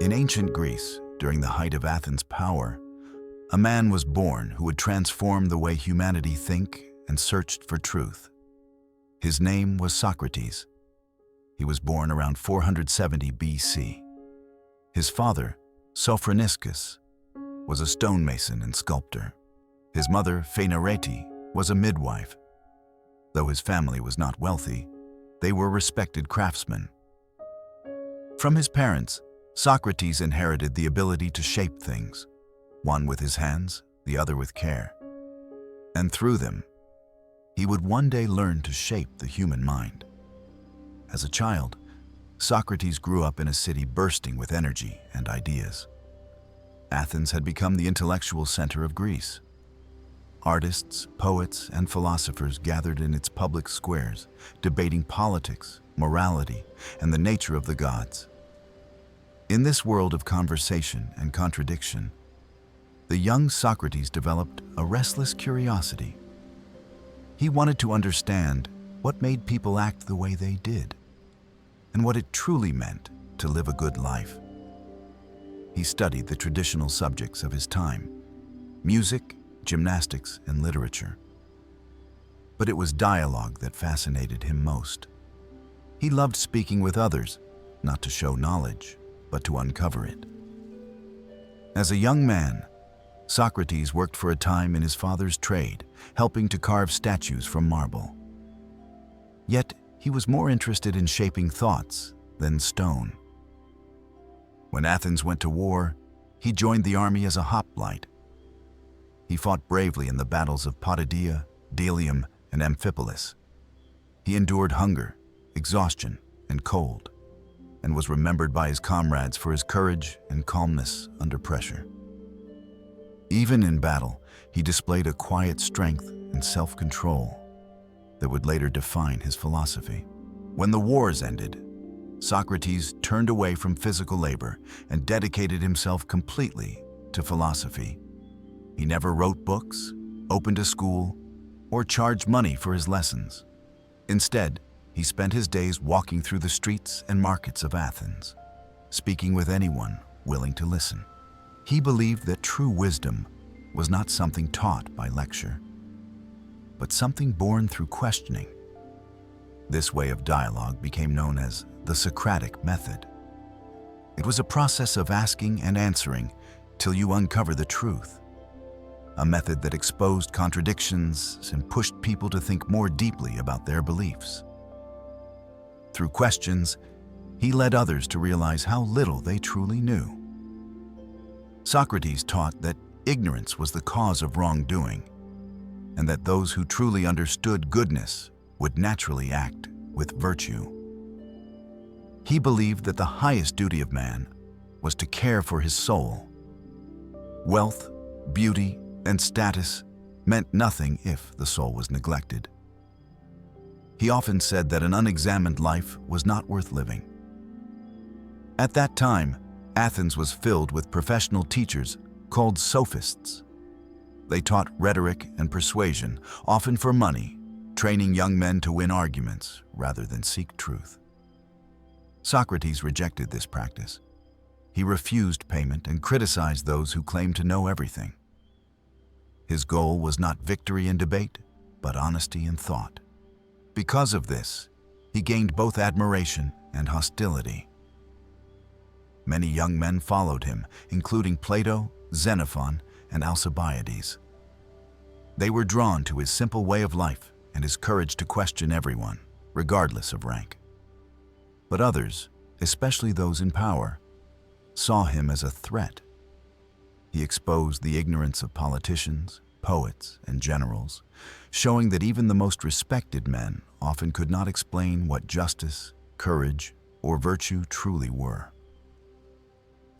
In ancient Greece, during the height of Athens' power, a man was born who would transform the way humanity think and searched for truth. His name was Socrates. He was born around 470 BC. His father, Socrates, was a stonemason and sculptor. His mother, Phainarete, was a midwife. Though his family was not wealthy, they were respected craftsmen. From his parents, Socrates inherited the ability to shape things, one with his hands, the other with care. And through them, he would one day learn to shape the human mind. As a child, Socrates grew up in a city bursting with energy and ideas. Athens had become the intellectual center of Greece. Artists, poets, and philosophers gathered in its public squares, debating politics, morality, and the nature of the gods. In this world of conversation and contradiction, the young Socrates developed a restless curiosity. He wanted to understand what made people act the way they did, and what it truly meant to live a good life. He studied the traditional subjects of his time: music, gymnastics, and literature. But it was dialogue that fascinated him most. He loved speaking with others, not to show knowledge, but to uncover it. As a young man, Socrates worked for a time in his father's trade, helping to carve statues from marble. Yet, he was more interested in shaping thoughts than stone. When Athens went to war, he joined the army as a hoplite. He fought bravely in the battles of Potidaea, Delium, and Amphipolis. He endured hunger, exhaustion, and cold, and was remembered by his comrades for his courage and calmness under pressure. Even in battle, he displayed a quiet strength and self-control that would later define his philosophy. When the wars ended, Socrates turned away from physical labor and dedicated himself completely to philosophy. He never wrote books, opened a school, or charged money for his lessons. Instead, he spent his days walking through the streets and markets of Athens, speaking with anyone willing to listen. He believed that true wisdom was not something taught by lecture, but something born through questioning. This way of dialogue became known as the Socratic method. It was a process of asking and answering till you uncover the truth, a method that exposed contradictions and pushed people to think more deeply about their beliefs. Through questions, he led others to realize how little they truly knew. Socrates taught that ignorance was the cause of wrongdoing, and that those who truly understood goodness would naturally act with virtue. He believed that the highest duty of man was to care for his soul. Wealth, beauty, and status meant nothing if the soul was neglected. He often said that an unexamined life was not worth living. At that time, Athens was filled with professional teachers called sophists. They taught rhetoric and persuasion, often for money, training young men to win arguments rather than seek truth. Socrates rejected this practice. He refused payment and criticized those who claimed to know everything. His goal was not victory in debate, but honesty in thought. Because of this, he gained both admiration and hostility. Many young men followed him, including Plato, Xenophon, and Alcibiades. They were drawn to his simple way of life and his courage to question everyone, regardless of rank. But others, especially those in power, saw him as a threat. He exposed the ignorance of politicians, poets, and generals, showing that even the most respected men often could not explain what justice, courage, or virtue truly were.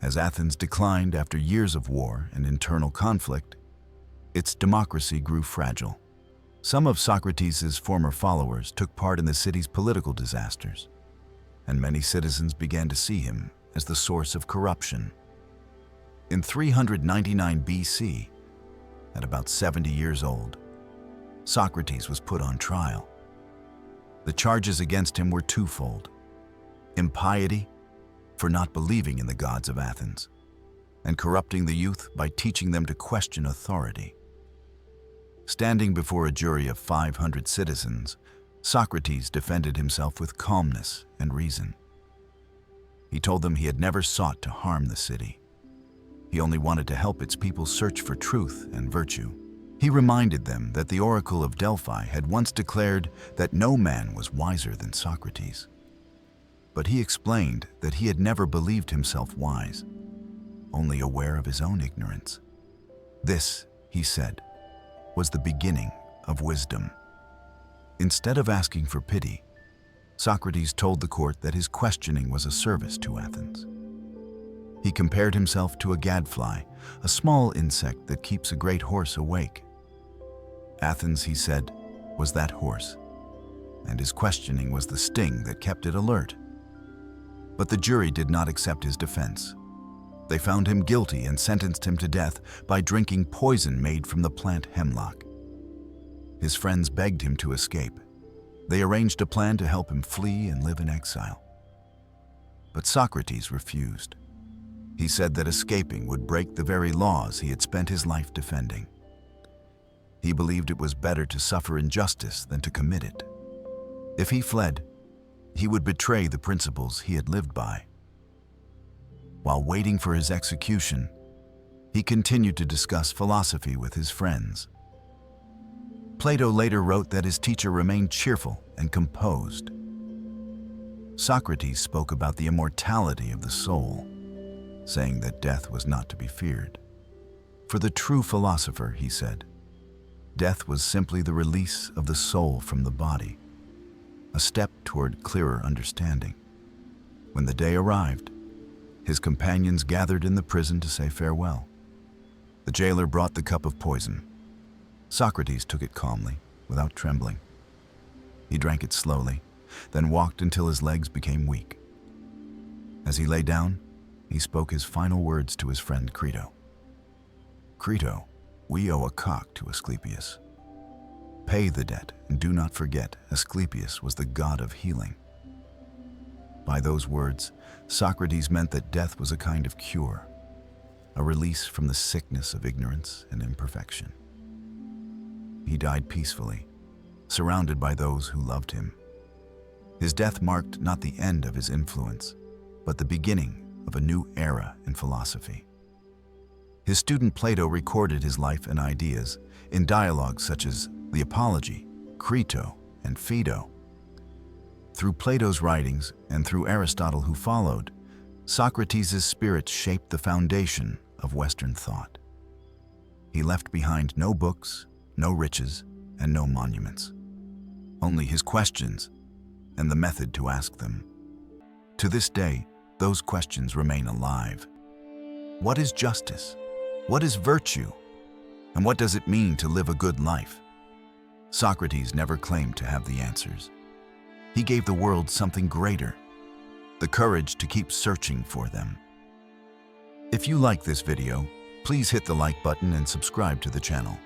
As Athens declined after years of war and internal conflict, its democracy grew fragile. Some of Socrates' former followers took part in the city's political disasters, and many citizens began to see him as the source of corruption. In 399 BC, at about 70 years old, Socrates was put on trial. The charges against him were twofold: impiety for not believing in the gods of Athens, and corrupting the youth by teaching them to question authority. Standing before a jury of 500 citizens, Socrates defended himself with calmness and reason. He told them he had never sought to harm the city. He only wanted to help its people search for truth and virtue. He reminded them that the oracle of Delphi had once declared that no man was wiser than Socrates. But he explained that he had never believed himself wise, only aware of his own ignorance. This, he said, was the beginning of wisdom. Instead of asking for pity, Socrates told the court that his questioning was a service to Athens. He compared himself to a gadfly, a small insect that keeps a great horse awake. Athens, he said, was that horse, and his questioning was the sting that kept it alert. But the jury did not accept his defense. They found him guilty and sentenced him to death by drinking poison made from the plant hemlock. His friends begged him to escape. They arranged a plan to help him flee and live in exile. But Socrates refused. He said that escaping would break the very laws he had spent his life defending. He believed it was better to suffer injustice than to commit it. If he fled, he would betray the principles he had lived by. While waiting for his execution, he continued to discuss philosophy with his friends. Plato later wrote that his teacher remained cheerful and composed. Socrates spoke about the immortality of the soul, saying that death was not to be feared. For the true philosopher, he said, death was simply the release of the soul from the body, a step toward clearer understanding. When the day arrived, his companions gathered in the prison to say farewell. The jailer brought the cup of poison. Socrates took it calmly, without trembling. He drank it slowly, then walked until his legs became weak. As he lay down, he spoke his final words to his friend Crito. "Crito, we owe a cock to Asclepius. Pay the debt, and do not forget Asclepius was the god of healing." By those words, Socrates meant that death was a kind of cure, a release from the sickness of ignorance and imperfection. He died peacefully, surrounded by those who loved him. His death marked not the end of his influence, but the beginning of a new era in philosophy. His student Plato recorded his life and ideas in dialogues such as the Apology, Crito, and Phaedo. Through Plato's writings and through Aristotle who followed, Socrates' spirit shaped the foundation of Western thought. He left behind no books, no riches, and no monuments. Only his questions and the method to ask them. To this day, those questions remain alive. What is justice? What is virtue? And what does it mean to live a good life? Socrates never claimed to have the answers. He gave the world something greater, the courage to keep searching for them. If you like this video, please hit the like button and subscribe to the channel.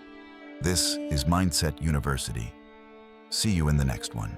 This is Mindset University. See you in the next one.